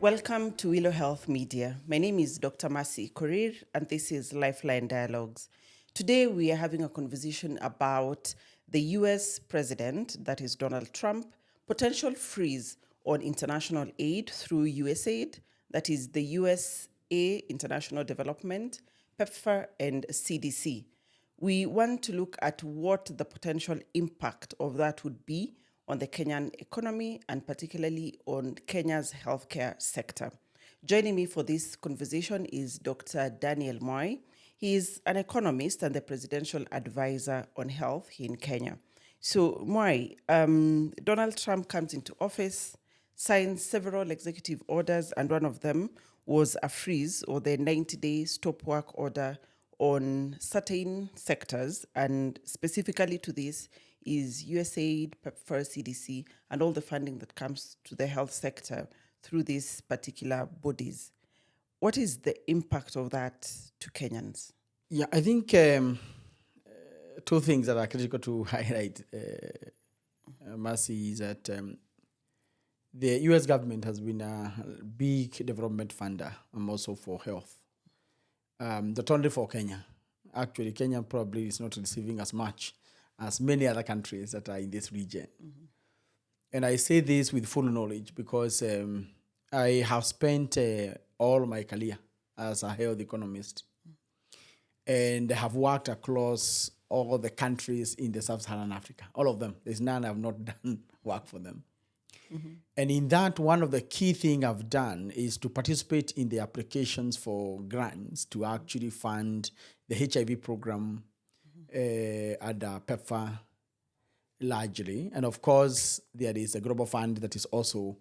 Welcome to Willow Health Media. My name is Dr Mercy Korir, and this is Lifeline Dialogues. Today, we are having a conversation about the US president, that is Donald Trump, potential freeze on international aid through USAID, that is the USA International Development, PEPFAR, and CDC. We want to look at what the potential impact of that would be on the Kenyan economy and particularly on Kenya's healthcare sector. Joining me for this conversation is Dr. Daniel Mwai. He is an economist and the presidential advisor on health here in Kenya. So, Mwai, Donald Trump comes into office, signs several executive orders, and one of them was a freeze or the 90-day stop work order on certain sectors, and specifically to this is USAID, PEPFAR, CDC, and all the funding that comes to the health sector through these particular bodies. What is the impact of that to Kenyans? Yeah, I think two things that are critical to highlight, Mercy, is that the US government has been a big development funder, and also for health. Not only for Kenya. Actually, Kenya probably is not receiving as much as many other countries that are in this region. Mm-hmm. And I say this with full knowledge because I have spent all my career as a health economist, and have worked across all the countries in the sub-Saharan Africa, all of them. There's none I've not done work for them. Mm-hmm. And in that, one of the key things I've done is to participate in the applications for grants to actually fund the HIV program at PEPFAR largely. And of course, there is a global fund that is also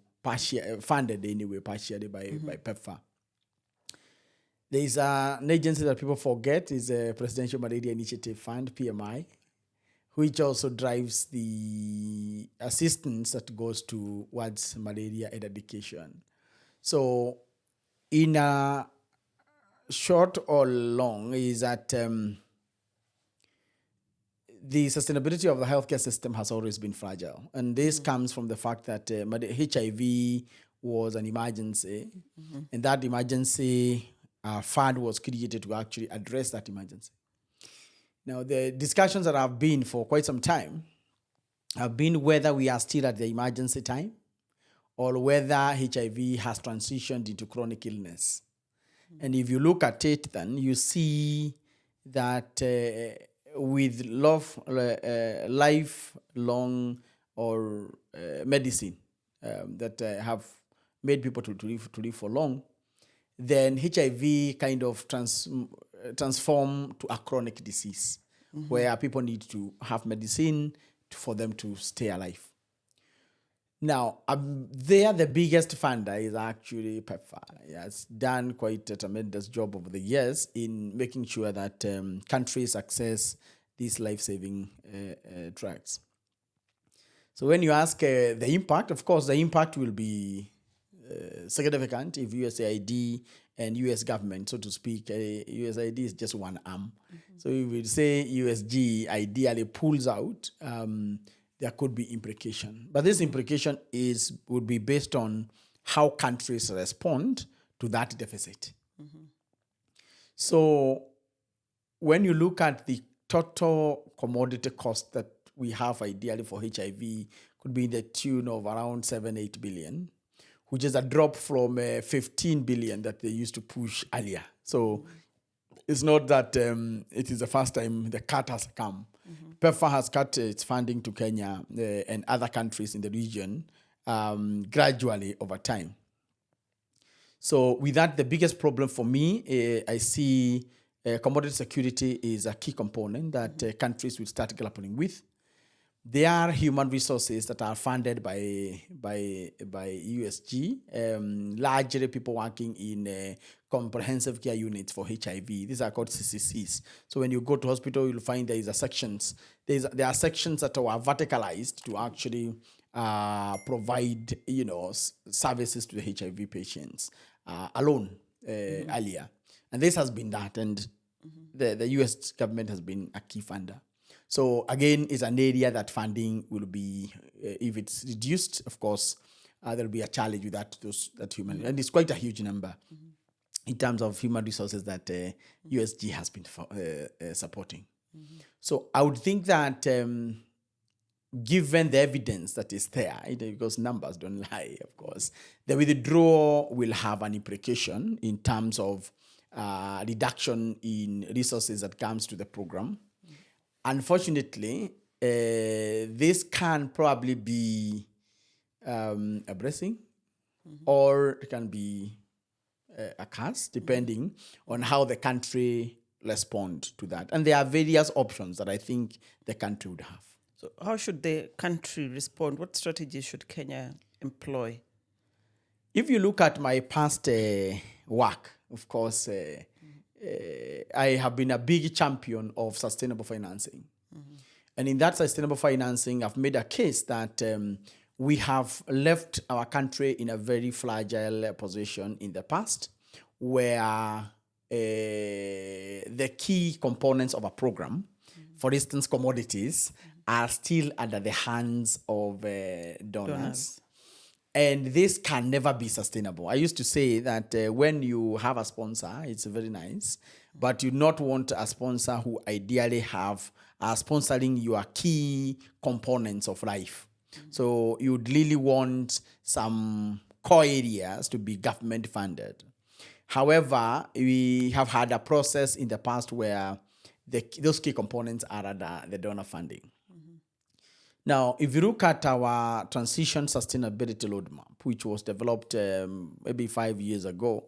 funded anyway, partially by PEPFAR. There is an agency that people forget, is a Presidential Malaria Initiative Fund, PMI, which also drives the assistance that goes towards malaria eradication. So in a short or long is that the sustainability of the healthcare system has always been fragile. And this comes from the fact that HIV was an emergency, and that emergency fund was created to actually address that emergency. Now, the discussions that have been for quite some time have been whether we are still at the emergency time or whether HIV has transitioned into chronic illness. Mm-hmm. And if you look at it, then you see that with lifelong or medicine that have made people to live for long, then HIV kind of transform to a chronic disease, where people need to have medicine for them to stay alive. Now, the biggest funder is actually PEPFAR. It has done quite a tremendous job over the years in making sure that countries access these life-saving drugs. So when you ask the impact, of course, the impact will be significant if USAID and US government, so to speak, USAID is just one arm. Mm-hmm. So if we say USG ideally pulls out, there could be implication. But this implication would be based on how countries respond to that deficit. Mm-hmm. So when you look at the total commodity cost that we have ideally for HIV, could be in the tune of around 7-8 billion, which is a drop from 15 billion that they used to push earlier. So it's not that it is the first time the cut has come. Mm-hmm. PEPFAR has cut its funding to Kenya and other countries in the region gradually over time. So with that, the biggest problem for me, I see commodity security is a key component that countries will start grappling with. There are human resources that are funded by USG, largely people working in comprehensive care units for HIV. These are called CCCs. So when you go to hospital, you'll find there are sections that are verticalized to actually provide services to the HIV patients alone earlier. And this has been that, and the US government has been a key funder. So again, it's an area that funding will be, if it's reduced, of course, there'll be a challenge with that human, and it's quite a huge number in terms of human resources that USG has been supporting. So I would think that given the evidence that is there, because numbers don't lie, of course, the withdrawal will have an implication in terms of reduction in resources that comes to the program. Unfortunately, this can probably be a blessing, or it can be a curse, depending on how the country respond to that. And there are various options that I think the country would have. So how should the country respond? What strategies should Kenya employ? If you look at my past work, of course, I have been a big champion of sustainable financing. And in that sustainable financing, I've made a case that we have left our country in a very fragile position in the past, where the key components of a program, for instance, commodities, are still under the hands of donors. And this can never be sustainable. I used to say that when you have a sponsor, it's very nice, but you not want a sponsor who ideally are sponsoring your key components of life. So you'd really want some core areas to be government funded. However, we have had a process in the past where those key components are under the donor funding. Now, if you look at our transition sustainability roadmap, which was developed maybe 5 years ago,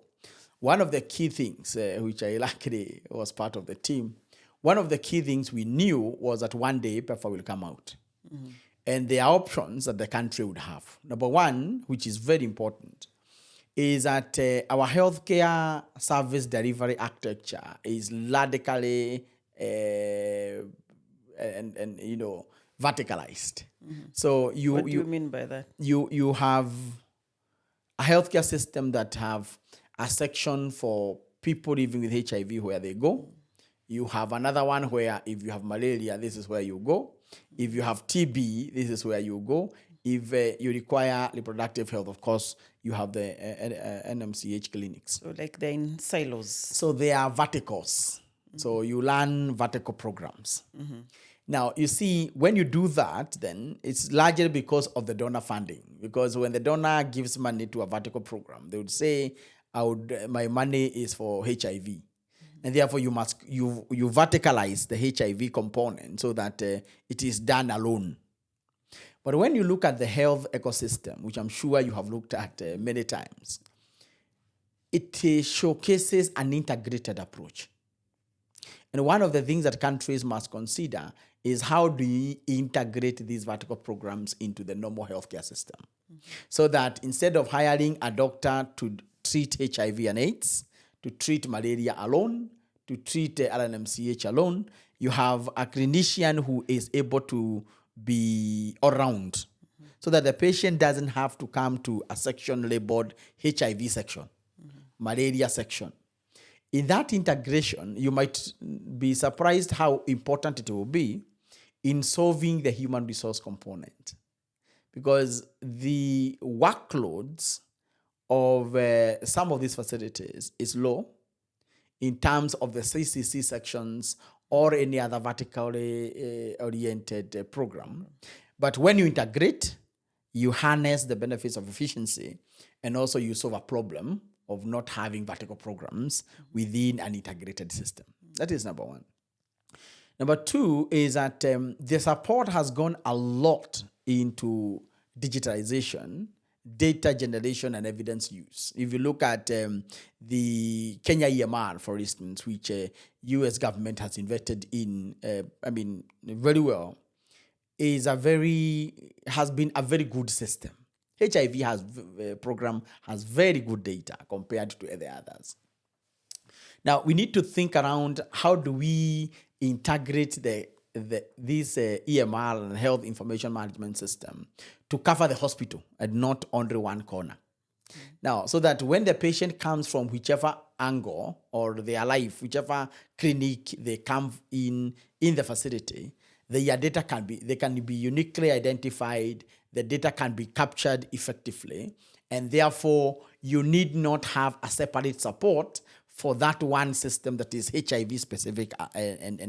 one of the key things, which I luckily was part of the team, one of the key things we knew was that one day PEPFAR will come out. And there are options that the country would have. Number one, which is very important, is that our healthcare service delivery architecture is radically verticalized. So what do you mean by that? You have a healthcare system that have a section for people living with HIV where they go. You have another one where if you have malaria, this is where you go. If you have TB, this is where you go. If you require reproductive health, of course, you have the NMCH clinics. So like they're in silos. So they are verticals. So you learn vertical programs. Now, you see, when you do that, then it's largely because of the donor funding. Because when the donor gives money to a vertical program, they would say, my money is for HIV. And therefore, you verticalize the HIV component so that it is done alone. But when you look at the health ecosystem, which I'm sure you have looked at many times, it showcases an integrated approach. And one of the things that countries must consider is how do you integrate these vertical programs into the normal healthcare system? So that instead of hiring a doctor to treat HIV and AIDS, to treat malaria alone, to treat RNMCH alone, you have a clinician who is able to be around, so that the patient doesn't have to come to a section labeled HIV section, malaria section. In that integration, you might be surprised how important it will be in solving the human resource component, because the workloads of some of these facilities is low in terms of the CCC sections or any other vertically oriented program. But when you integrate, you harness the benefits of efficiency, and also you solve a problem of not having vertical programs within an integrated system. That is number one. Number two is that the support has gone a lot into digitalization, data generation, and evidence use. If you look at the Kenya EMR, for instance, which U.S. government has invested in, very well, has been a very good system. HIV program has very good data compared to the others. Now, we need to think around how do we integrate this EMR and health information management system to cover the hospital and not only one corner. Now, so that when the patient comes from whichever angle or their life, whichever clinic they come in the facility, their data can be uniquely identified, the data can be captured effectively, and therefore you need not have a separate support for that one system that is HIV specific and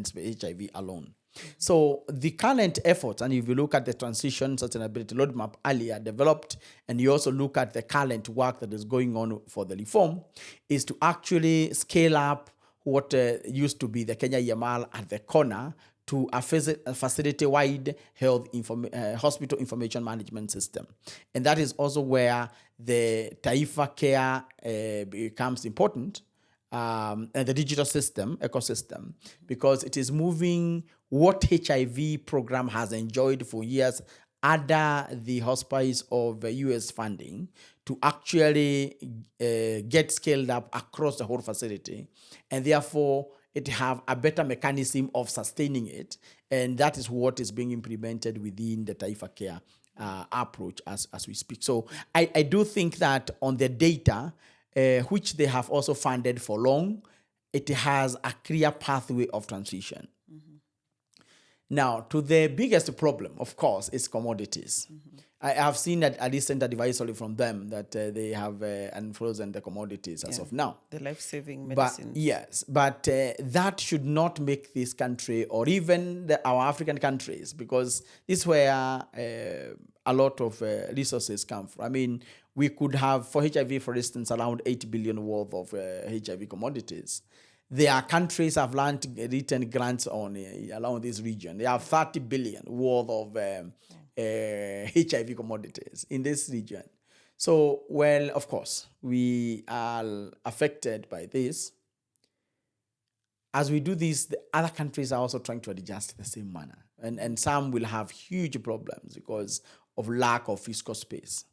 HIV alone. So the current efforts, and if you look at the transition sustainability roadmap earlier developed, and you also look at the current work that is going on for the reform, is to actually scale up what used to be the Kenya EMR at the corner to a facility-wide hospital information management system. And that is also where the Taifa Care becomes important, and the digital system, ecosystem, because it is moving what HIV program has enjoyed for years under the auspice of US funding to actually get scaled up across the whole facility, and therefore it have a better mechanism of sustaining it, and that is what is being implemented within the Taifa Care approach as we speak. So I do think that on the data, which they have also funded for long, it has a clear pathway of transition. Now, to the biggest problem, of course, is commodities. I have seen that a recent advisory from them that they have unfrozen the commodities as of now. The life-saving medicines. But that should not make this country or even our African countries, because this is where a lot of resources come from. I mean, we could have, for HIV, for instance, around 8 billion worth of HIV commodities. There are countries have written grants on around this region. They have 30 billion worth of HIV commodities in this region. So, well, of course, we are affected by this. As we do this, the other countries are also trying to adjust the same manner. And some will have huge problems because of lack of fiscal space.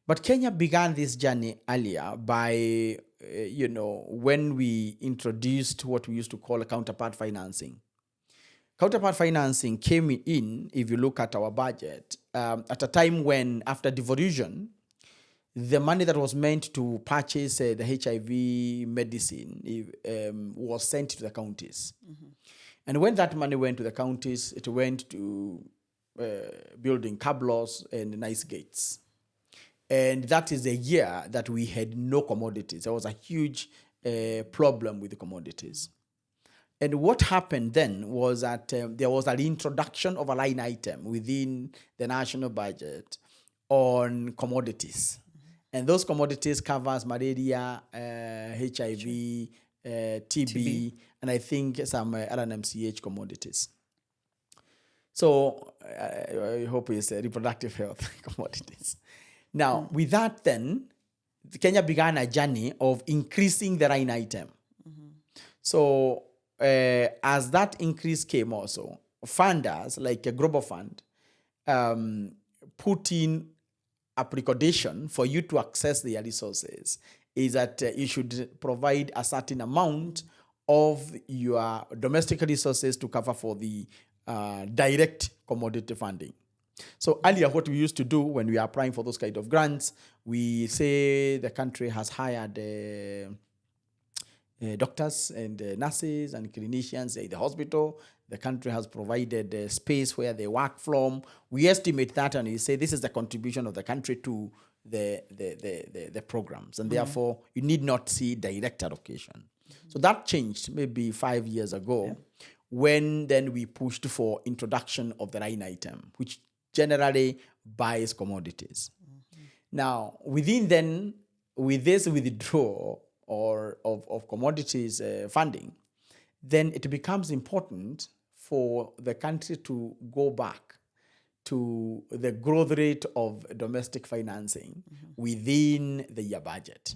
But Kenya began this journey earlier by, when we introduced what we used to call counterpart financing. Counterpart financing came in, if you look at our budget, at a time when, after devolution, the money that was meant to purchase the HIV medicine was sent to the counties. And when that money went to the counties, it went to building cablos and nice gates. And that is a year that we had no commodities. There was a huge problem with the commodities. And what happened then was that there was an introduction of a line item within the national budget on commodities. And those commodities covers malaria, HIV, TB, and I think some RNMCH commodities. So I hope it's reproductive health commodities. Now, with that then, Kenya began a journey of increasing the line item. So as that increase came also, funders like a global fund put in a precondition for you to access their resources is that you should provide a certain amount of your domestic resources to cover for the direct commodity funding. So earlier, what we used to do when we are applying for those kind of grants, we say the country has hired doctors and nurses and clinicians in the hospital. The country has provided a space where they work from. We estimate that, and we say this is the contribution of the country to the programs, and therefore you need not see direct allocation. So that changed maybe 5 years ago, when then we pushed for introduction of the line item, which generally buys commodities. Now, with this withdrawal of commodities funding, then it becomes important for the country to go back to the growth rate of domestic financing within the year budget.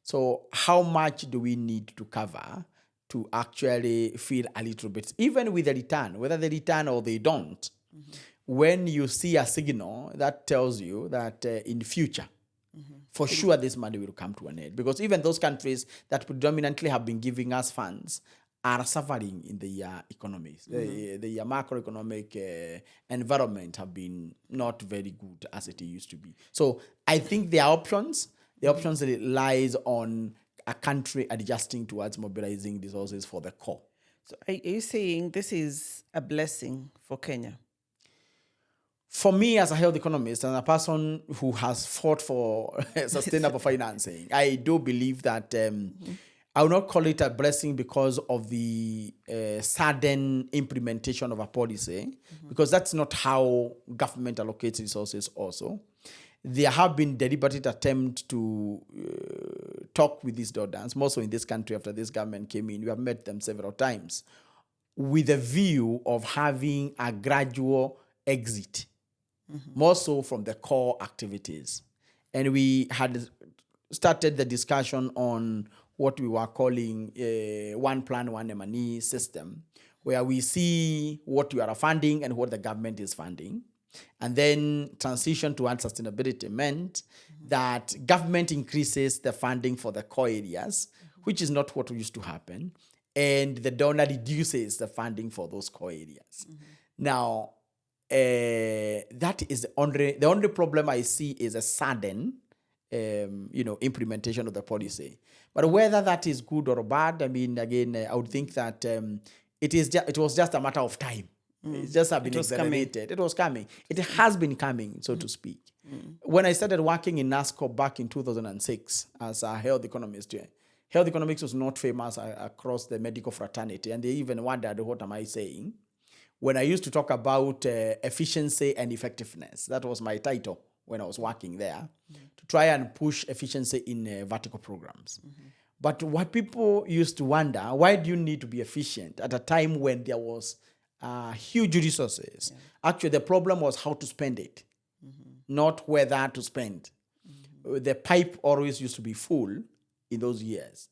So how much do we need to cover to actually feel a little bit, even with the return, whether they return or they don't, when you see a signal that tells you that in future, for sure this money will come to an end. Because even those countries that predominantly have been giving us funds are suffering in the economies. The macroeconomic environment have been not very good as it used to be. So I think there are options. The options lies on a country adjusting towards mobilizing resources for the core. So are you saying this is a blessing for Kenya? For me, as a health economist and a person who has fought for sustainable financing, I do believe that I will not call it a blessing because of the sudden implementation of a policy, because that's not how government allocates resources also. There have been deliberate attempts to talk with these donors, more so in this country after this government came in. We have met them several times with a view of having a gradual exit, more so from the core activities. And we had started the discussion on what we were calling a one plan, one M&E system, where we see what you are funding and what the government is funding. And then transition to sustainability meant that government increases the funding for the core areas, which is not what used to happen. And the donor reduces the funding for those core areas. Now, that is the only problem I see is a sudden implementation of the policy. But whether that is good or bad, I mean, again, I would think that it was just a matter of time. It's just been accelerated. It was coming. It has been coming, so to speak. When I started working in NASCO back in 2006 as a health economist, health economics was not famous across the medical fraternity, and they even wondered, what am I saying? When I used to talk about efficiency and effectiveness, that was my title when I was working there, to try and push efficiency in vertical programs. But what people used to wonder, why do you need to be efficient at a time when there was huge resources? Actually, the problem was how to spend it, not whether to spend. The pipe always used to be full in those years.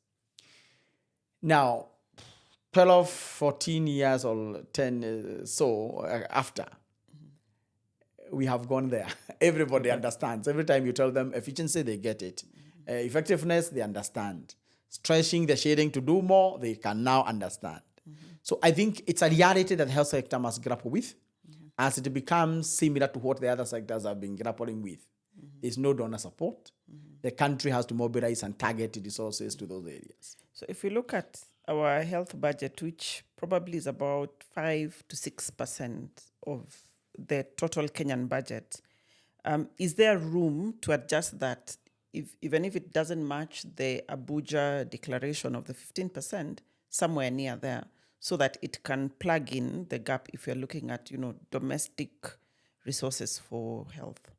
Now, 12, 14 years or 10 after, we have gone there. Everybody understands. Every time you tell them efficiency, they get it. Effectiveness, they understand. Stretching the shading to do more, they can now understand. So I think it's a reality that the health sector must grapple with as it becomes similar to what the other sectors have been grappling with. There's no donor support. The country has to mobilize and target resources to those areas. So if we look at our health budget, which probably is about 5 to 6% of the total Kenyan budget, is there room to adjust that, even if it doesn't match the Abuja declaration of the 15%, somewhere near there, so that it can plug in the gap if you're looking at, domestic resources for health?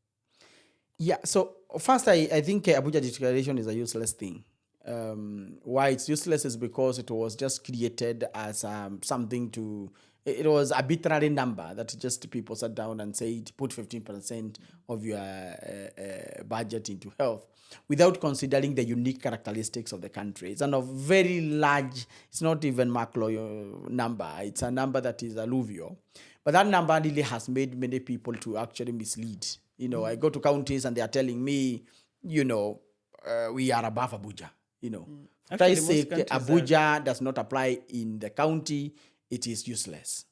Yeah, so first, I think Abuja declaration is a useless thing. Why it's useless is because it was just created as something to... It was an arbitrary number that just people sat down and said, put 15% of your budget into health, without considering the unique characteristics of the country. It's a very large, it's not even macro number. It's a number that is alluvial. But that number really has made many people to actually mislead. I go to counties and they are telling me, we are above Abuja. For Christ's sake, Abuja does not apply in the county. It is useless.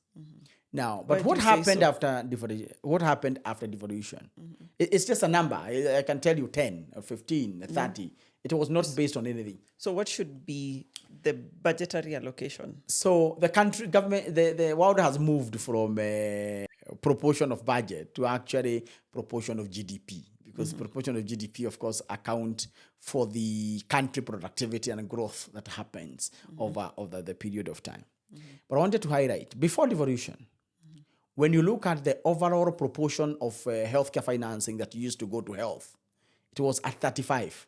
Now, but what happened after devolution? It's just a number. I can tell you 10 or 15 or 30. It was not based on anything. So what should be the budgetary allocation? So the country government, the world has moved from a proportion of budget to actually proportion of GDP. Because proportion of GDP, of course, account for the country productivity and growth that happens over the period of time. But I wanted to highlight, before devolution, when you look at the overall proportion of healthcare financing that used to go to health, it was at 35.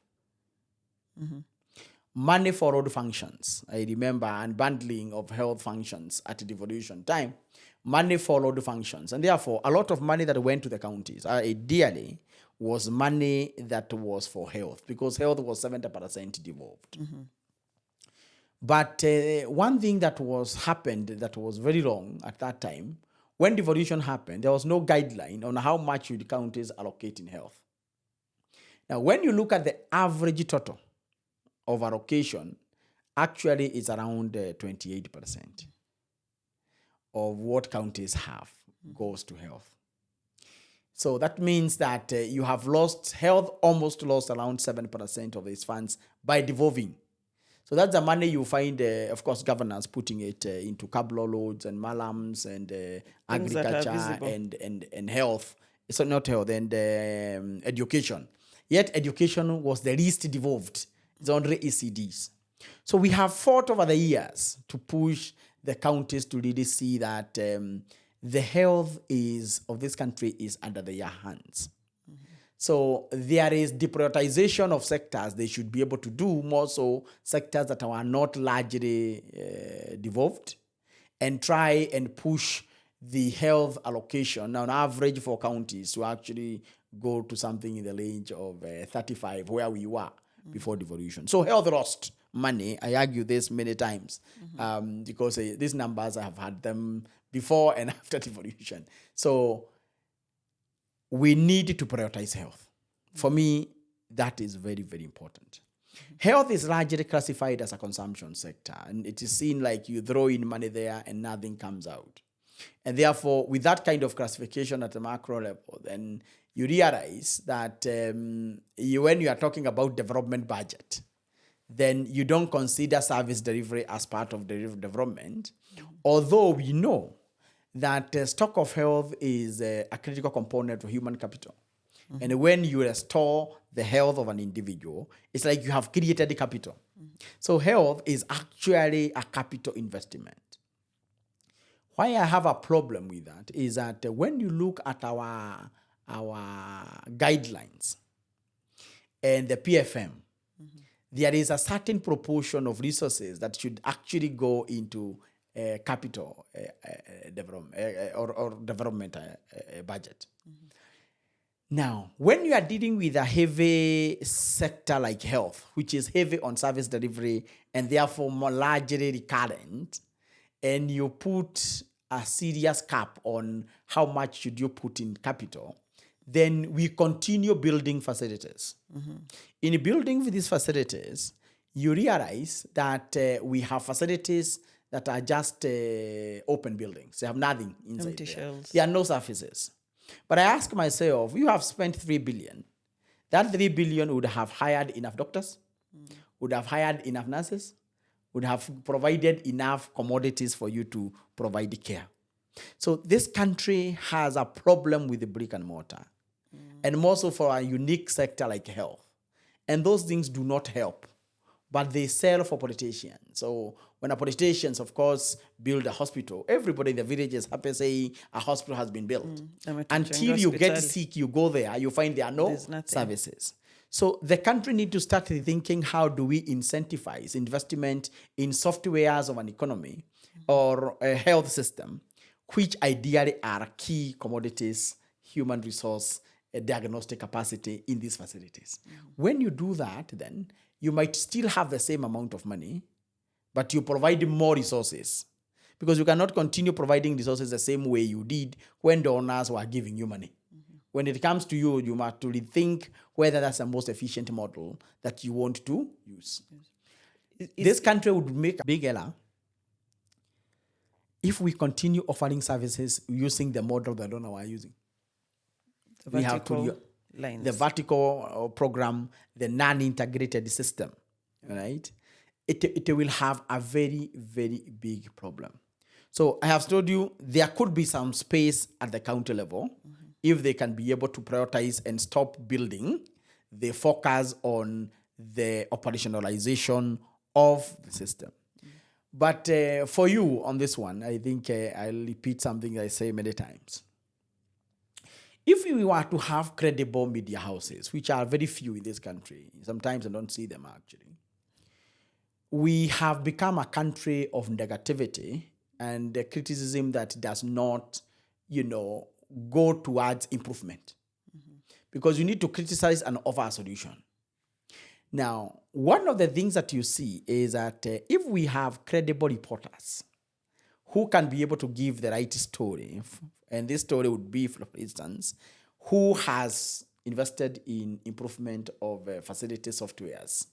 Money followed functions. I remember unbundling of health functions at devolution time. Money followed functions. And therefore, a lot of money that went to the counties, ideally, was money that was for health, because health was 70% devolved. But one thing that happened that was very wrong at that time, when devolution happened, there was no guideline on how much the counties allocate in health. Now, when you look at the average total of allocation, actually it's around 28% of what counties have goes to health. So that means that you have almost lost around 7% of its funds by devolving. So that's the money you find, of course, governors putting it into cablo loads and malams and agriculture and health So not health and education. Yet education was the least devolved. It's under ECDs. So we have fought over the years to push the counties to really see that the health of this country is under their hands. So there is deprioritization of sectors they should be able to do, more so sectors that are not largely devolved, and try and push the health allocation on average for counties to actually go to something in the range of 35, where we were before devolution. So health lost money. I argue this many times because these numbers, I have had them before and after devolution. So we need to prioritize health. For me, that is very, very important. Health is largely classified as a consumption sector, and it is seen like you throw in money there and nothing comes out. And therefore, with that kind of classification at the macro level, then you realize that when you are talking about development budget, then you don't consider service delivery as part of the development, although we know that stock of health is a critical component of human capital. And when you restore the health of an individual, it's like you have created the capital. So health is actually a capital investment. Why I have a problem with that is that when you look at our guidelines and the PFM, there is a certain proportion of resources that should actually go into capital development or development budget. Now, when you are dealing with a heavy sector like health, which is heavy on service delivery and therefore more largely recurrent, and you put a serious cap on how much should you put in capital, then we continue building facilities. In building these facilities, you realize that we have facilities that are just open buildings. They have nothing inside there. There are no surfaces. But I ask myself, you have spent 3 billion. That 3 billion would have hired enough doctors, would have hired enough nurses, would have provided enough commodities for you to provide the care. So this country has a problem with the brick and mortar, and more so for a unique sector like health. And those things do not help, but they sell for politicians. So when a politicians, of course, build a hospital, everybody in the village is happy saying a hospital has been built. Until you get sick, you go there, you find there are no services. So the country needs to start rethinking how do we incentivize investment in softwares of an economy or a health system, which ideally are key commodities, human resource, diagnostic capacity in these facilities. When you do that, then you might still have the same amount of money, but you provide more resources, because you cannot continue providing resources the same way you did when donors were giving you money. When it comes to you, you must to rethink whether that's the most efficient model that you want to use. This country would make a big error if we continue offering services using the model the donor are using. The vertical lines. The vertical program, the non-integrated system, right? It will have a very, very big problem. So I have told you there could be some space at the county level if they can be able to prioritize and stop building. They focus on the operationalization of the system. But for you on this one, I think I'll repeat something I say many times. If we were to have credible media houses, which are very few in this country, sometimes I don't see them actually, we have become a country of negativity and criticism that does not, go towards improvement. Because you need to criticize and offer a solution. Now, one of the things that you see is that if we have credible reporters who can be able to give the right story, and this story would be, for instance, who has invested in improvement of facility softwares.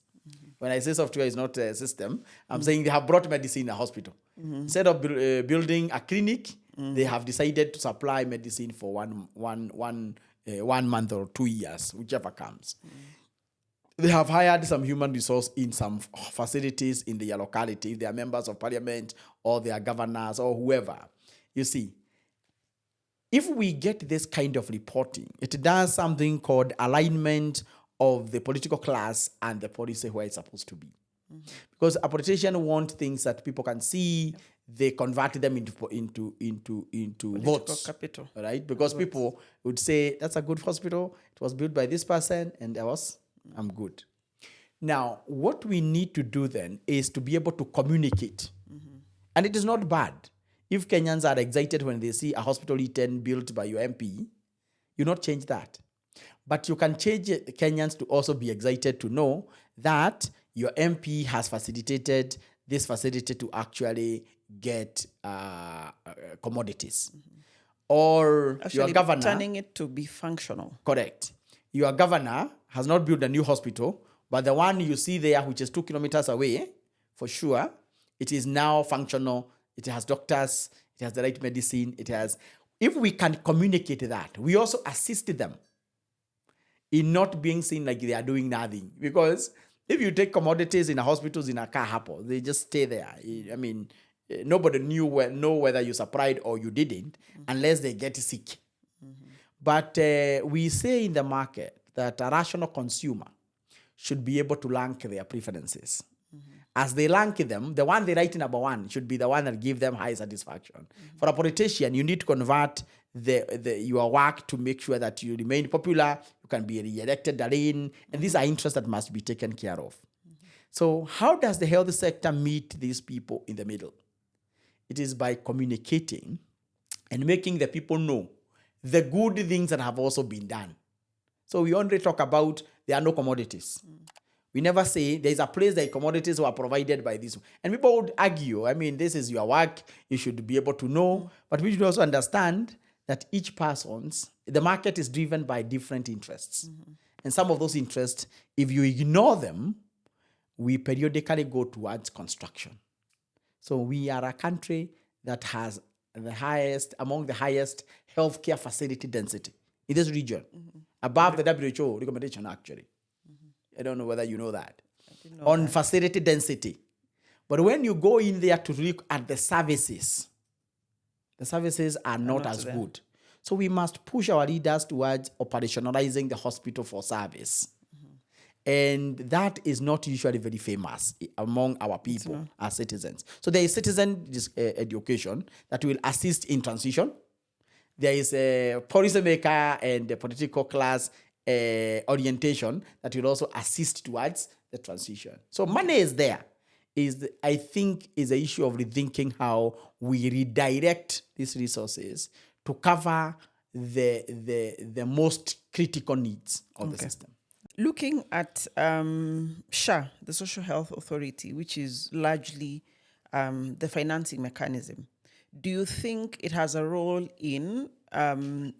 When I say software, it's not a system. I'm saying they have brought medicine in a hospital. Instead of building a clinic, they have decided to supply medicine for one month or 2 years, whichever comes. They have hired some human resource in some facilities in their locality. They are members of parliament or they are governors or whoever. You see, if we get this kind of reporting, it does something called alignment of the political class and the policy where it's supposed to be. Because a politician wants things that people can see, they convert them into Political votes. capital. Right? Because people would say, that's a good hospital, it was built by this person, and I'm good. Now, what we need to do then is to be able to communicate. And it is not bad. If Kenyans are excited when they see a hospital E10 built by your MP, you not change that. But you can change Kenyans to also be excited to know that your MP has facilitated this facility to actually get commodities. Or Actually, your governor... turning it to be functional. Correct. Your governor has not built a new hospital, but the one you see there, which is 2 kilometers away, for sure, it is now functional. It has doctors. It has the right medicine. It has... If we can communicate that, we also assist them in not being seen like they are doing nothing. Because if you take commodities in a hospitals in a car hapo, they just stay there. I mean, nobody know whether you supplied or you didn't, unless they get sick. But we say in the market that a rational consumer should be able to rank their preferences. As they rank them, the one they write number one should be the one that gives them high satisfaction. For a politician, you need to convert your work to make sure that you remain popular, you can be re-elected again, and these are interests that must be taken care of. So how does the health sector meet these people in the middle? It is by communicating and making the people know the good things that have also been done. So we only talk about there are no commodities. We never say there is a place that commodities were provided by this. And people would argue, I mean, this is your work, you should be able to know. But we should also understand that each person's, the market is driven by different interests. And some of those interests, if you ignore them, we periodically go towards construction. So we are a country that has among the highest healthcare facility density in this region, above the WHO recommendation actually. I don't know whether you know that. On facility density. But when you go in there to look at the services are not as good. So we must push our leaders towards operationalizing the hospital for service. And that is not usually very famous among our people as citizens. So there is citizen education that will assist in transition. There is a policymaker and the political class orientation that will also assist towards the transition. So money is there. I think is an issue of rethinking how we redirect these resources to cover the most critical needs of the system. Looking at SHA, the Social Health Authority, which is largely the financing mechanism, do you think it has a role in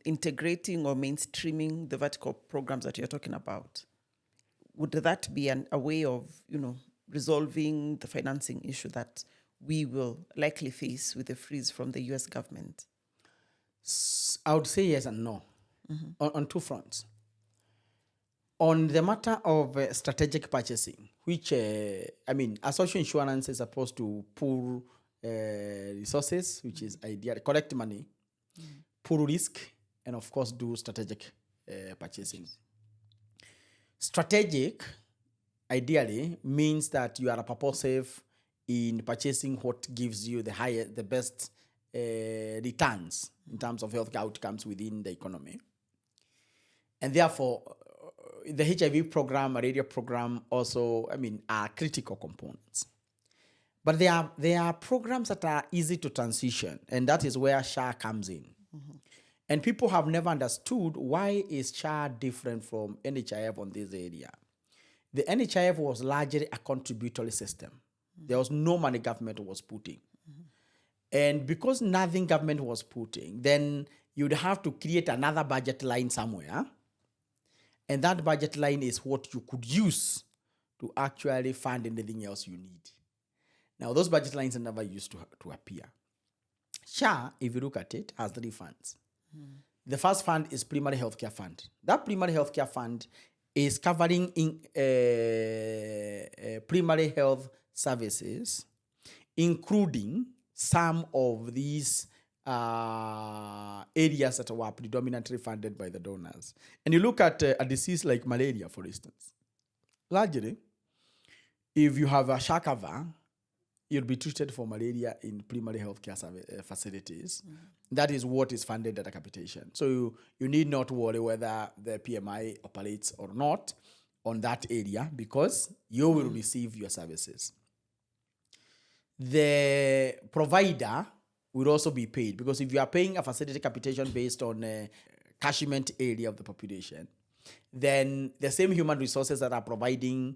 integrating or mainstreaming the vertical programs that you're talking about? Would that be a way of, resolving the financing issue that we will likely face with the freeze from the US government? I would say yes and no, on two fronts. On the matter of strategic purchasing, which, a social insurance is supposed to pool resources, which is ideal, collect money, pool risk, and of course do strategic purchasing. Strategic, ideally, means that you are purposive in purchasing what gives you the best returns in terms of health outcomes within the economy. And therefore, the HIV program, malaria program also, are critical components. But there are programs that are easy to transition, and that is where SHA comes in. And people have never understood why is SHA different from NHIF on this area. The NHIF was largely a contributory system. There was no money government was putting. And because nothing government was putting, then you'd have to create another budget line somewhere. And that budget line is what you could use to actually fund anything else you need. Now, those budget lines are never used to appear. SHA, if you look at it, has three funds. The first fund is primary healthcare fund. That primary healthcare fund is covering primary health services, including some of these areas that were predominantly funded by the donors. And you look at a disease like malaria, for instance. Largely, if you have a shakava, you'll be treated for malaria in primary healthcare facilities. That is what is funded at a capitation. So you need not worry whether the PMI operates or not on that area, because you will receive your services. The provider will also be paid, because if you are paying a facility capitation based on a catchment area of the population, then the same human resources that are providing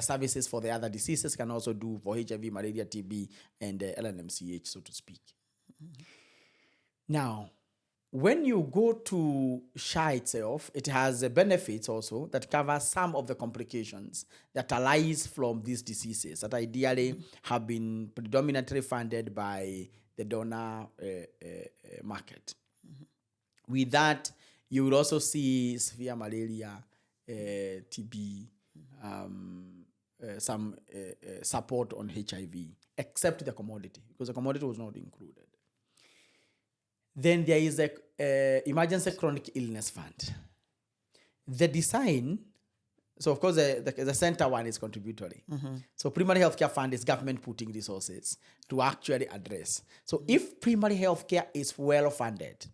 services for the other diseases can also do for HIV, malaria, TB, and LNMCH, so to speak. Now, when you go to SHA itself, it has benefits also that cover some of the complications that arise from these diseases that ideally have been predominantly funded by the donor market. With that, you will also see severe malaria, TB, some support on HIV, except the commodity, because the commodity was not included. Then there is a emergency chronic illness fund. The design, so of course the center one is contributory. So primary healthcare fund is government putting resources to actually address. So if primary healthcare is well funded,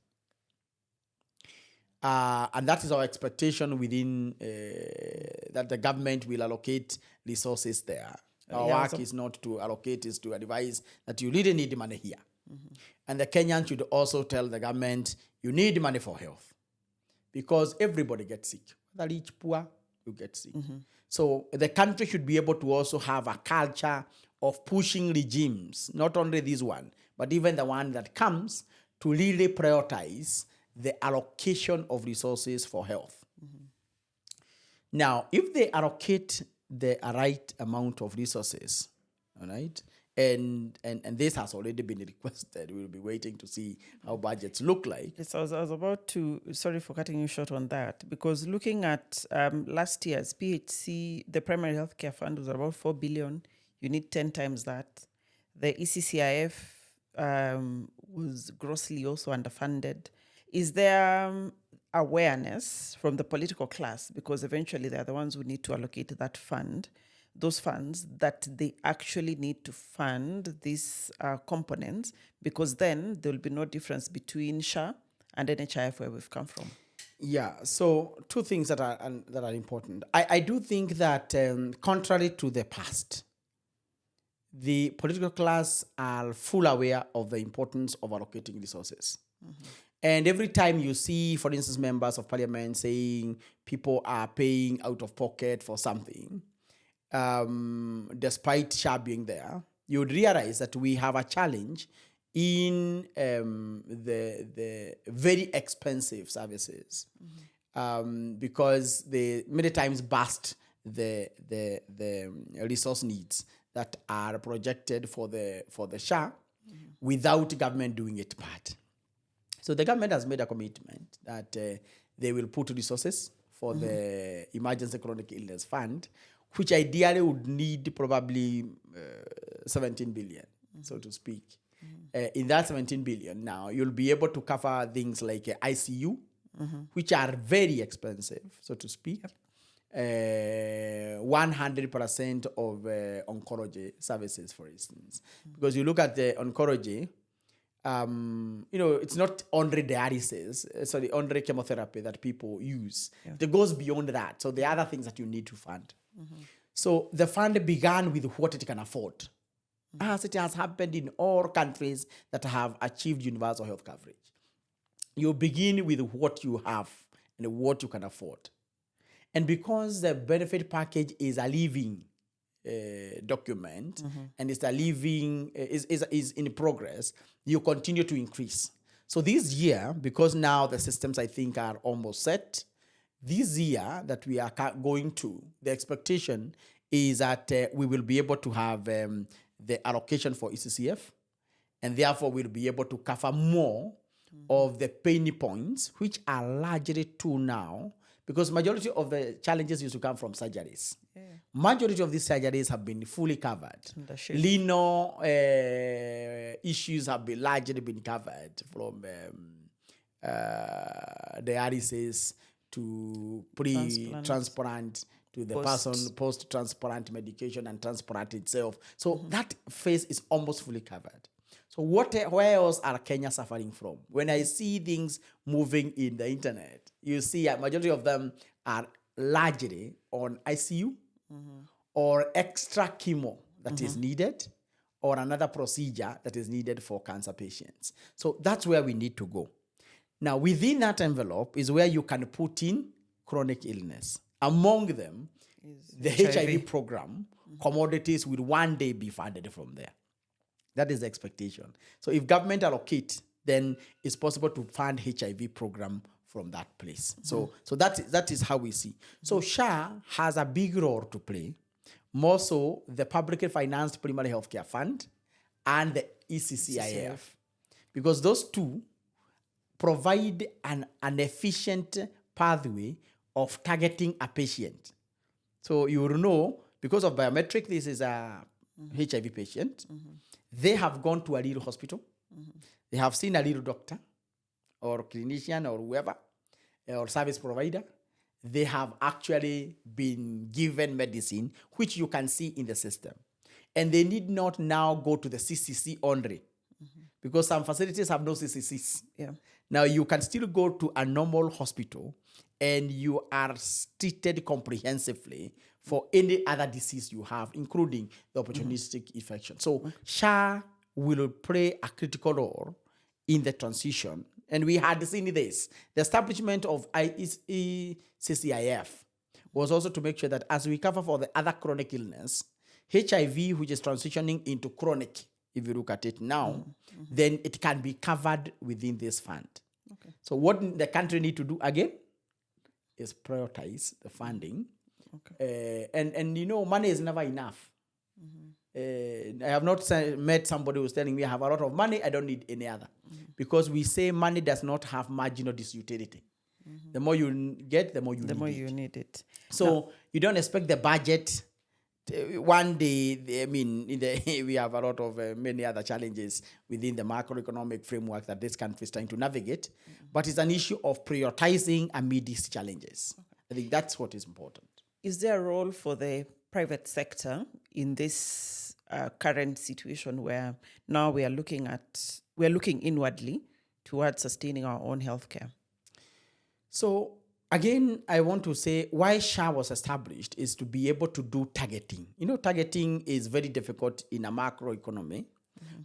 and that is our expectation within that the government will allocate resources there. Our work is not to allocate, is to advise that you really need money here. And the Kenyans should also tell the government, you need money for health, because everybody gets sick. Whether rich, poor, you get sick. So the country should be able to also have a culture of pushing regimes, not only this one, but even the one that comes, to really prioritize the allocation of resources for health. Now, if they allocate the right amount of resources, all right, and this has already been requested, we'll be waiting to see how budgets look like. Yes, I was about to, sorry for cutting you short on that, because looking at last year's PHC, the primary healthcare fund was about 4 billion. You need 10 times that. The ECCIF was grossly also underfunded. Is there awareness from the political class, because eventually they're the ones who need to allocate that fund, those funds, that they actually need to fund these components, because then there will be no difference between SHA and NHIF, where we've come from? Yeah, so two things that are important. I do think that contrary to the past, the political class are full aware of the importance of allocating resources. And every time you see, for instance, members of parliament saying people are paying out of pocket for something, despite SHA being there, you would realize that we have a challenge in the very expensive services, because they many times burst the resource needs that are projected for the SHA without government doing it part. So the government has made a commitment that they will put resources for the emergency chronic illness fund, which ideally would need probably 17 billion, so to speak. In that 17 billion, now you'll be able to cover things like ICU, which are very expensive, so to speak. 100% of oncology services, for instance. Because you look at the oncology, it's not only dialysis, only chemotherapy that people use. Yeah. It goes beyond that. So there are other things that you need to fund. So the fund began with what it can afford, as it has happened in all countries that have achieved universal health coverage. You begin with what you have and what you can afford. And because the benefit package is a living document and it's a living, is in progress, you continue to increase. So this year, because now the systems, I think, are almost set, this year that we are going to, the expectation is that we will be able to have the allocation for ECCF, and therefore we'll be able to cover more of the pain points, which are largely two now, because majority of the challenges used to come from surgeries. Yeah. Majority of these surgeries have been fully covered. Lino issues have been largely been covered from dialysis to pre-transplant to the post-transplant medication and transplant itself. So that phase is almost fully covered. So where else are Kenya suffering from? When I see things moving in the internet, you see a majority of them are largely on ICU or extra chemo that is needed, or another procedure that is needed for cancer patients. So that's where we need to go. Now, within that envelope is where you can put in chronic illness. Among them, the HIV program, commodities will one day be funded from there. That is the expectation. So if government allocate, then it's possible to fund HIV program from that place. So that is how we see. So SHA has a big role to play, more so the publicly financed primary healthcare fund and the ECCIF, because those two provide an efficient pathway of targeting a patient. So you will know, because of biometric, this is a HIV patient. They have gone to a little hospital. They have seen a little doctor or clinician or whoever, or service provider. They have actually been given medicine, which you can see in the system. And they need not now go to the CCC only, because some facilities have no CCCs. Yeah. Now, you can still go to a normal hospital and you are treated comprehensively for any other disease you have, including the opportunistic infection. So SHA will play a critical role in the transition. And we had seen this. The establishment of ECCIF was also to make sure that as we cover for the other chronic illness, HIV, which is transitioning into chronic, if you look at it now, then it can be covered within this fund. Okay. So what the country need to do again is prioritize the funding. Okay. And you know, money is never enough. I have not met somebody who's telling me I have a lot of money, I don't need any other. Because we say money does not have marginal disutility. The more you get, the more you need it. So you don't expect the budget. One day, I mean, we have a lot of many other challenges within the macroeconomic framework that this country is trying to navigate. But it's an issue of prioritizing amid these challenges. I think that's what is important. Is there a role for the private sector in this current situation where now we are looking inwardly towards sustaining our own healthcare? So again, I want to say why SHA was established is to be able to do targeting. You know, targeting is very difficult in a macro economy.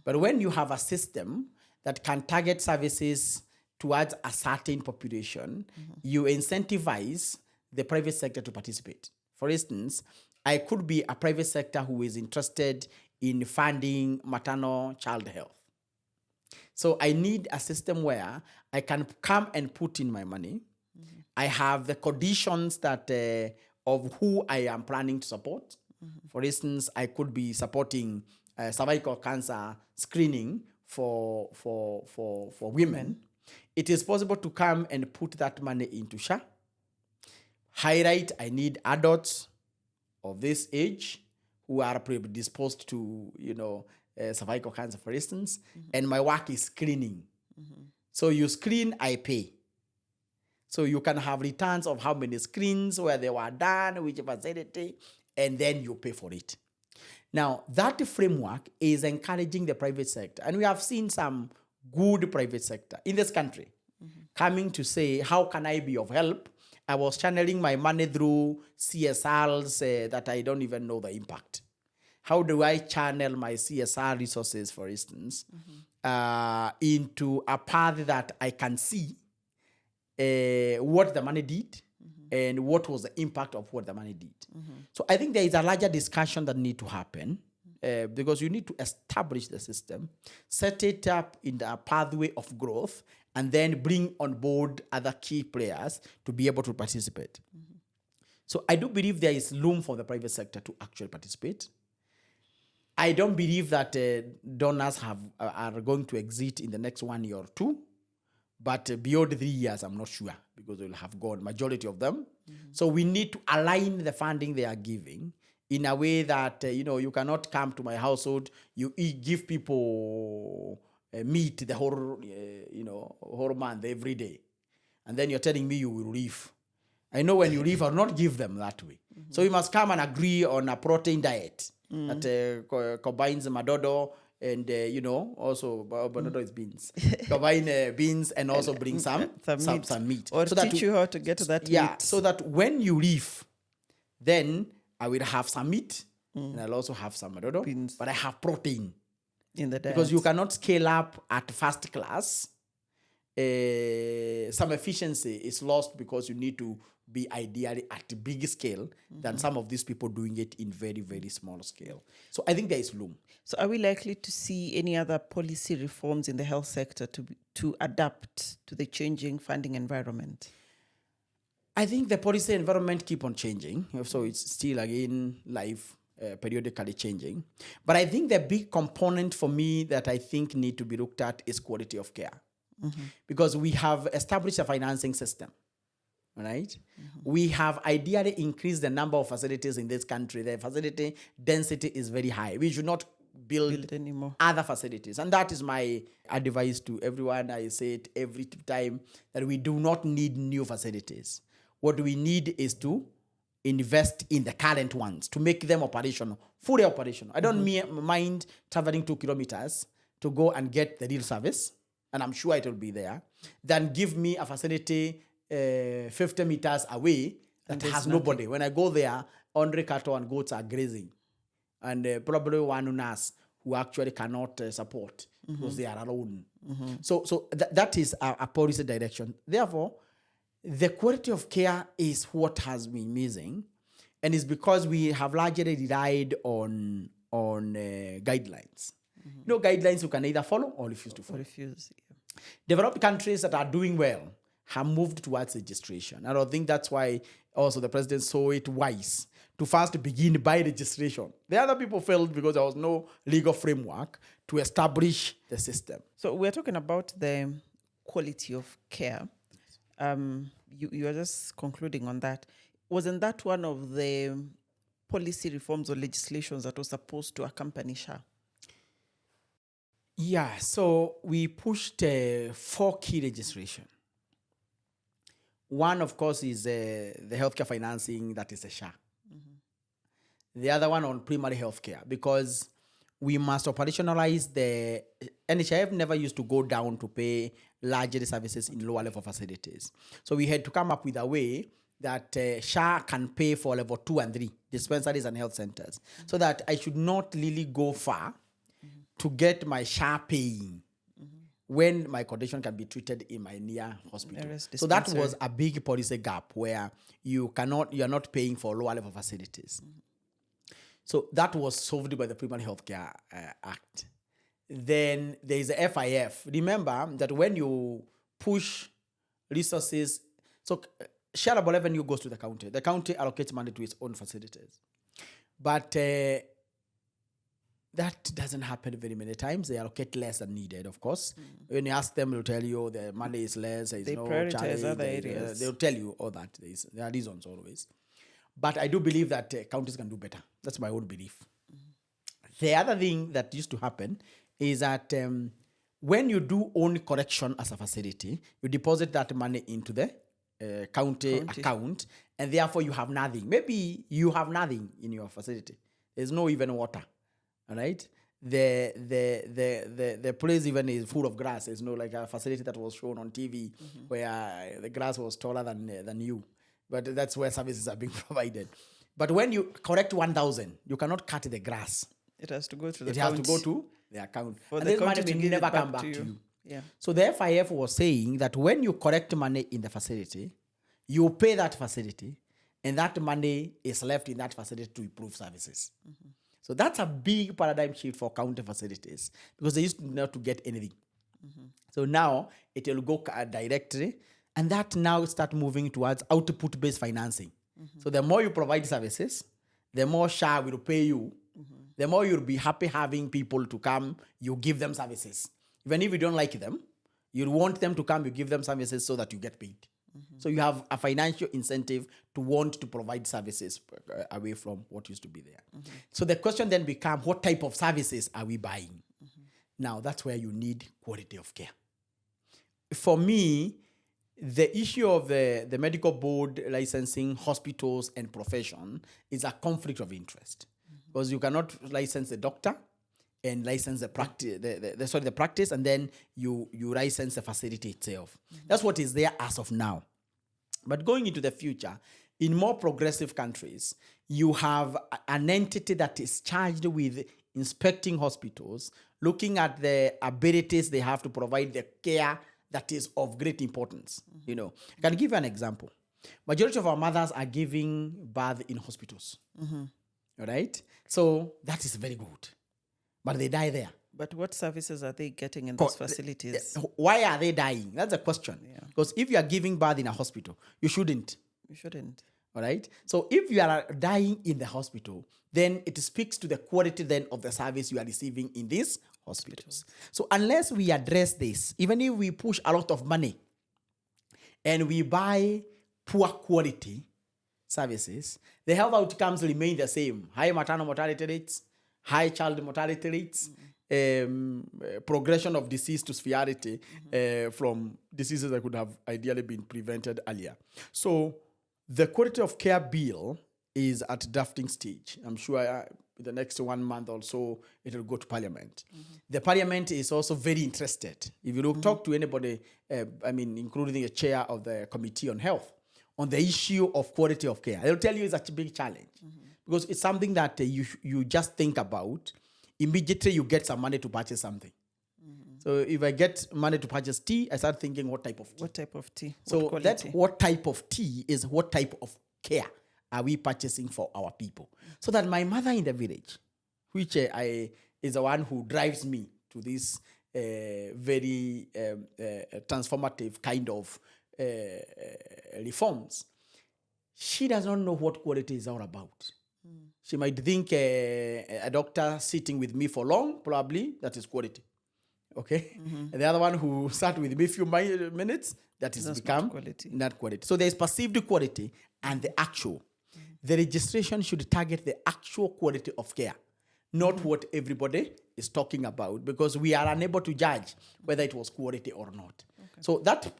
But when you have a system that can target services towards a certain population, you incentivize the private sector to participate. For instance, I could be a private sector who is interested in funding maternal child health. So I need a system where I can come and put in my money. I have the conditions that of who I am planning to support. For instance, I could be supporting cervical cancer screening for women. It is possible to come and put that money into SHA. Highlight, I need adults of this age who are predisposed to, cervical cancer, for instance, and my work is screening. So you screen, I pay. So you can have returns of how many screens, where they were done, which facility, and then you pay for it. Now, that framework is encouraging the private sector. And we have seen some good private sector in this country coming to say, how can I be of help? I was channeling my money through CSRs that I don't even know the impact. How do I channel my CSR resources, for instance, into a path that I can see what the money did and what was the impact of what the money did. So I think there is a larger discussion that needs to happen because you need to establish the system, set it up in a pathway of growth, and then bring on board other key players to be able to participate. So I do believe there is room for the private sector to actually participate. I don't believe that donors are going to exit in the next 1 year or two. But beyond 3 years, I'm not sure because they'll have gone, majority of them. So we need to align the funding they are giving in a way that, you cannot come to my household, give people meat the whole month every day. And then you're telling me you will leave. I know when you leave, I'll not give them that way. So we must come and agree on a protein diet that combines madodo and, also madodo is beans. Combine beans and also bring some meat. Or so teach you how to get that meat. So that when you leave, then I will have some meat and I'll also have some madodo. Beans. But I have protein. In the diet. Because you cannot scale up at first class. Some efficiency is lost because you need to be ideally at a big scale than some of these people doing it in very, very small scale. So I think there is room. So are we likely to see any other policy reforms in the health sector to adapt to the changing funding environment? I think the policy environment keep on changing. So it's still, again, live, periodically changing. But I think the big component for me that I think need to be looked at is quality of care. Because we have established a financing system, right? We have ideally increased the number of facilities in this country. The facility density is very high. We should not build anymore other facilities. And that is my advice to everyone. I say it every time that we do not need new facilities. What we need is to invest in the current ones to make them operational, fully operational. I don't mind traveling 2 kilometers to go and get the real service, and I'm sure it will be there, then give me a facility 50 meters away that has nobody. When I go there, 100 cattle and goats are grazing, and probably one nurse who actually cannot support because they are alone. So that is a policy direction. Therefore, the quality of care is what has been missing, and it's because we have largely relied on guidelines. Guidelines you can either follow or refuse to follow. Developed countries that are doing well have moved towards registration. And I think that's why also the president saw it wise to first begin by registration. The other people failed because there was no legal framework to establish the system. So we're talking about the quality of care. You are just concluding on that. Wasn't that one of the policy reforms or legislations that was supposed to accompany SHA? Yeah, so we pushed 4 key legislation. One, of course, is the healthcare financing, that is a SHA. The other one on primary healthcare, because we must operationalize the NHIF never used to go down to pay larger services in lower level facilities. So we had to come up with a way that SHA can pay for level 2 and 3 dispensaries and health centers, so that I should not really go far to get my SHA paying when my condition can be treated in my near hospital. So that was a big policy gap where you are not paying for lower level facilities. So that was solved by the Primary Healthcare Act. Then there is the FIF. Remember that when you push resources, so shareable revenue goes to the county. The county allocates money to its own facilities. But that doesn't happen very many times. They allocate less than needed, of course. When you ask them, they'll tell you the money is less. They prioritize other areas. They'll tell you all that. There are reasons always. But I do believe that counties can do better. That's my own belief. The other thing that used to happen is that when you do own correction as a facility, you deposit that money into the county account, and therefore you have nothing. Maybe you have nothing in your facility. There's no even water. All right, the place even is full of grass. There's no like a facility that was shown on TV where the grass was taller than you, but that's where services are being provided. But when you correct 1,000, you cannot cut the grass. It has to go to the account. It has to go to the account. For and the this money county will never come back to you. Yeah. So the FIF was saying that when you correct money in the facility, you pay that facility, and that money is left in that facility to improve services. So that's a big paradigm shift for county facilities because they used not to get anything. So now it will go directly, and that now start moving towards output-based financing. So the more you provide services, the more SHA will pay you. The more you'll be happy having people to come, you give them services. Even if you don't like them, You want them to come, you give them services so that you get paid. So you have a financial incentive to want to provide services away from what used to be there. So the question then becomes, what type of services are we buying? Now, that's where you need quality of care. For me, the issue of the medical board licensing hospitals and profession is a conflict of interest, because you cannot license the doctor and license the practice, the practice, and then you license the facility itself. That's what is there as of now. But going into the future, in more progressive countries, you have an entity that is charged with inspecting hospitals, looking at the abilities they have to provide the care that is of great importance. I can give you an example. Majority of our mothers are giving birth in hospitals. All right? So that is very good. But they die there. But what services are they getting in those facilities? Why are they dying? That's a question. Because if you are giving birth in a hospital, you shouldn't. You shouldn't. All right? So if you are dying in the hospital, then it speaks to the quality then of the service you are receiving in these hospitals. So unless we address this, even if we push a lot of money and we buy poor quality services, the health outcomes remain the same. High maternal mortality rates, high child mortality rates, progression of disease to severity from diseases that could have ideally been prevented earlier. So the quality of care bill is at drafting stage. I'm sure in the next 1 month or so, it will go to Parliament. The Parliament is also very interested. If you talk to anybody, including the chair of the Committee on Health, on the issue of quality of care, they'll tell you it's a big challenge because it's something that you just think about. Immediately, you get some money to purchase something. So if I get money to purchase tea, I start thinking, what type of tea? What type of tea? So that what type of tea is what type of care are we purchasing for our people? So that my mother in the village, which is the one who drives me to this very transformative kind of reforms, she does not know what quality is all about. She might think a doctor sitting with me for long, probably, that is quality. Okay? And the other one who sat with me a few minutes, that is become not quality. So there's perceived quality and the actual. The registration should target the actual quality of care, not what everybody is talking about, because we are unable to judge whether it was quality or not. So that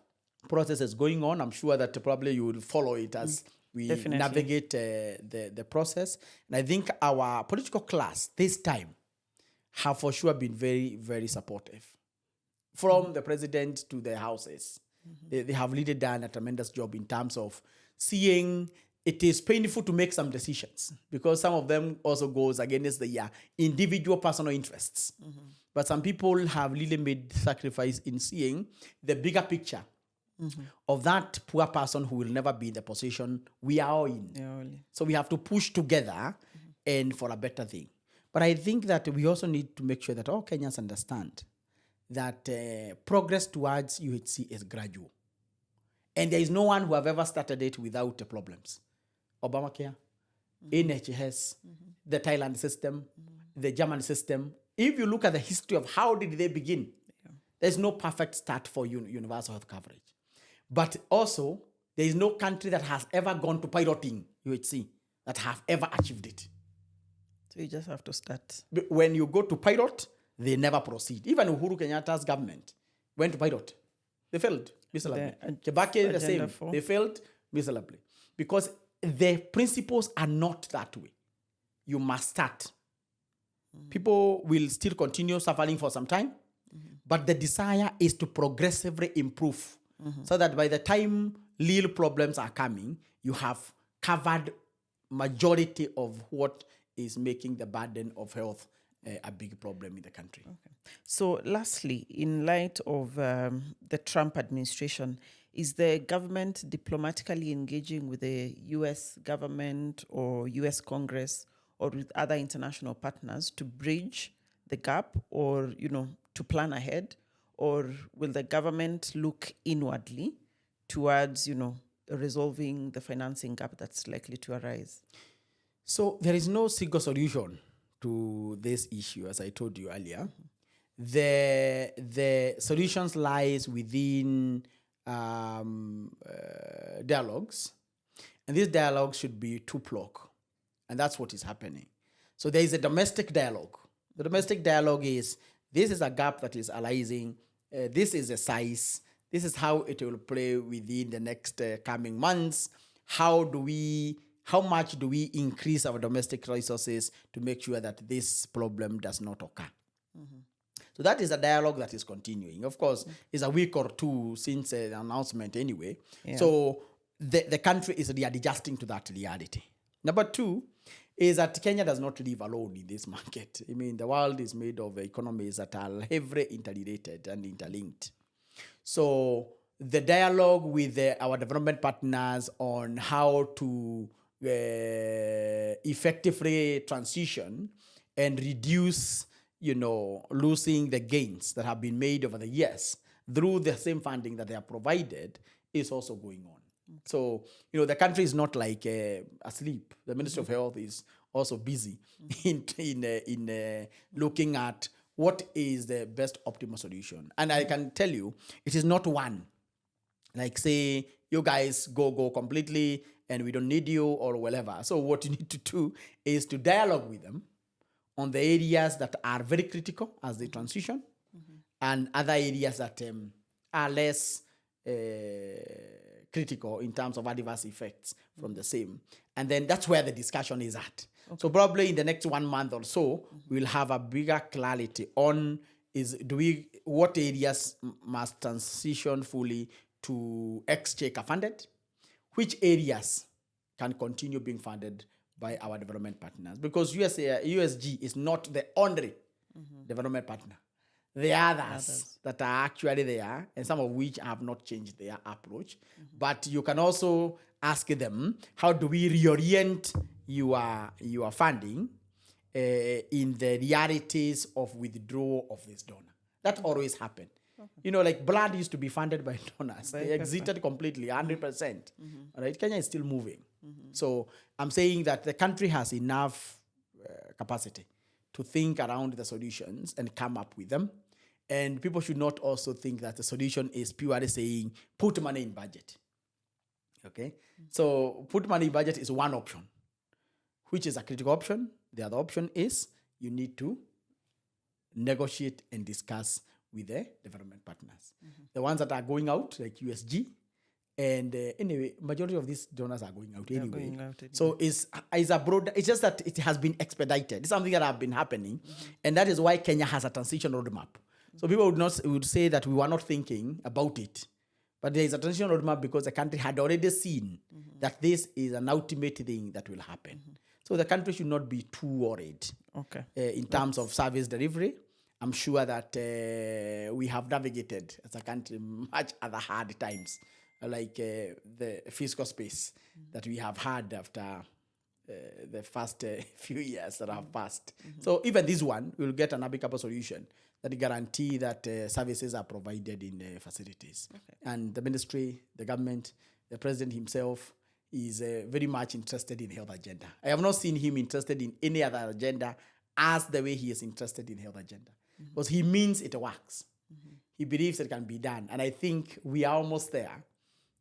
process is going on. I'm sure that probably you will follow it as we navigate the process. And I think our political class this time have for sure been very, very supportive. From the president to the houses, they have really done a tremendous job in terms of seeing it is painful to make some decisions because some of them also goes against the individual personal interests. But some people have really made sacrifice in seeing the bigger picture of that poor person who will never be in the position we are all in. So we have to push together and for a better thing. But I think that we also need to make sure that all Kenyans understand that progress towards UHC is gradual. And there is no one who have ever started it without problems. Obamacare, NHS, the Thailand system, the German system. If you look at the history of how did they begin, there's no perfect start for universal health coverage. But also, there is no country that has ever gone to piloting UHC that have ever achieved it. So you just have to start. When you go to pilot, they never proceed. Even Uhuru Kenyatta's government went to pilot. They failed miserably. Kibaki, the same. They failed miserably. Because the principles are not that way. You must start. People will still continue suffering for some time, but the desire is to progressively improve so that by the time real problems are coming, you have covered majority of what is making the burden of health a big problem in the country. Okay. So lastly, in light of the Trump administration, is the government diplomatically engaging with the U.S. government or U.S. Congress or with other international partners to bridge the gap or, to plan ahead? Or will the government look inwardly towards, resolving the financing gap that's likely to arise? So there is no single solution to this issue, as I told you earlier. the solutions lies within dialogues, and these dialogues should be two-block, and that's what is happening. So there is a domestic dialogue. The domestic dialogue is, this is a gap that is arising, this is a size, this is how it will play within the next coming months. How much do we increase our domestic resources to make sure that this problem does not occur? So that is a dialogue that is continuing. Of course, it's a week or two since the announcement anyway. Yeah. So the country is readjusting to that reality. Number two is that Kenya does not live alone in this market. I mean, the world is made of economies that are heavily interrelated and interlinked. So the dialogue with our development partners on how to effectively transition and reduce, losing the gains that have been made over the years through the same funding that they have provided is also going on. Okay. So, the country is not like asleep. The Ministry of Health is also busy in looking at what is the best optimal solution. And I can tell you, it is not one. Like, say, you guys go completely and we don't need you or whatever. So what you need to do is to dialogue with them on the areas that are very critical as they transition, and other areas that are less critical in terms of adverse effects from the same. And then that's where the discussion is at. Okay. So probably in the next 1 month or so, we'll have a bigger clarity on what areas must transition fully to exchequer funded, which areas can continue being funded by our development partners. Because USG is not the only development partner. There are others that are actually there, and some of which have not changed their approach. But you can also ask them, how do we reorient your funding in the realities of withdrawal of this donor? That always happened. Okay. Like blood used to be funded by donors. They exited completely, 100%. Right? Kenya is still moving. So I'm saying that the country has enough capacity to think around the solutions and come up with them. And people should not also think that the solution is purely saying, put money in budget. Okay? So put money in budget is one option, which is a critical option. The other option is you need to negotiate and discuss with the development partners. The ones that are going out, like USG, and anyway, majority of these donors are going out anyway. So it's just that it has been expedited. It's something that has been happening, and that is why Kenya has a transition roadmap. So people would say that we were not thinking about it, but there is a transition roadmap because the country had already seen that this is an ultimate thing that will happen. So the country should not be too worried in terms of service delivery. I'm sure that we have navigated as a country much other hard times, like the fiscal space that we have had after the first few years that have passed. So even this one, we'll get an amicable solution that guarantee that services are provided in facilities. And the ministry, the government, the president himself is very much interested in the health agenda. I have not seen him interested in any other agenda as the way he is interested in the health agenda. Because he means it works. He believes it can be done. And I think we are almost there.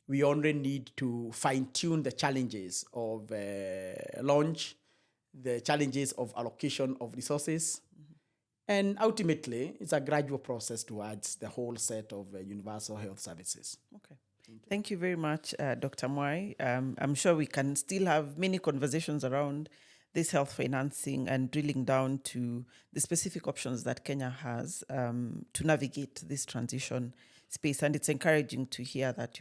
We only need to fine-tune the challenges of launch, the challenges of allocation of resources. And ultimately, it's a gradual process towards the whole set of universal health services. Okay. Thank you very much, Dr. Mwai. I'm sure we can still have many conversations around this health financing and drilling down to the specific options that Kenya has to navigate this transition space. And it's encouraging to hear that,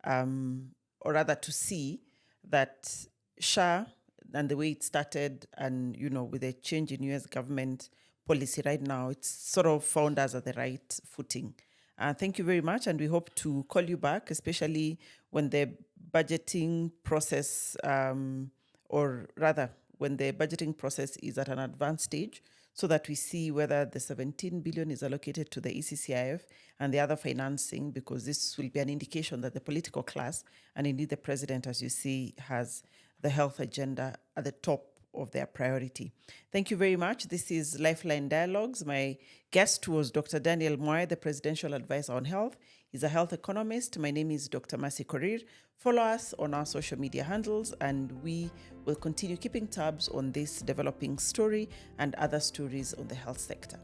or rather to see that SHA and the way it started and, with the change in US government policy right now, it's sort of found us at the right footing. Thank you very much. And we hope to call you back, especially when the budgeting process, when the budgeting process is at an advanced stage, so that we see whether the 17 billion is allocated to the ECCIF and the other financing, because this will be an indication that the political class, and indeed the president, as you see, has the health agenda at the top of their priority. Thank you very much. This is Lifeline Dialogues. My guest was Dr. Daniel Mwai, the Presidential Advisor on Health. He's a health economist. My name is Dr. Mercy Korir. Follow us on our social media handles, and we will continue keeping tabs on this developing story and other stories on the health sector.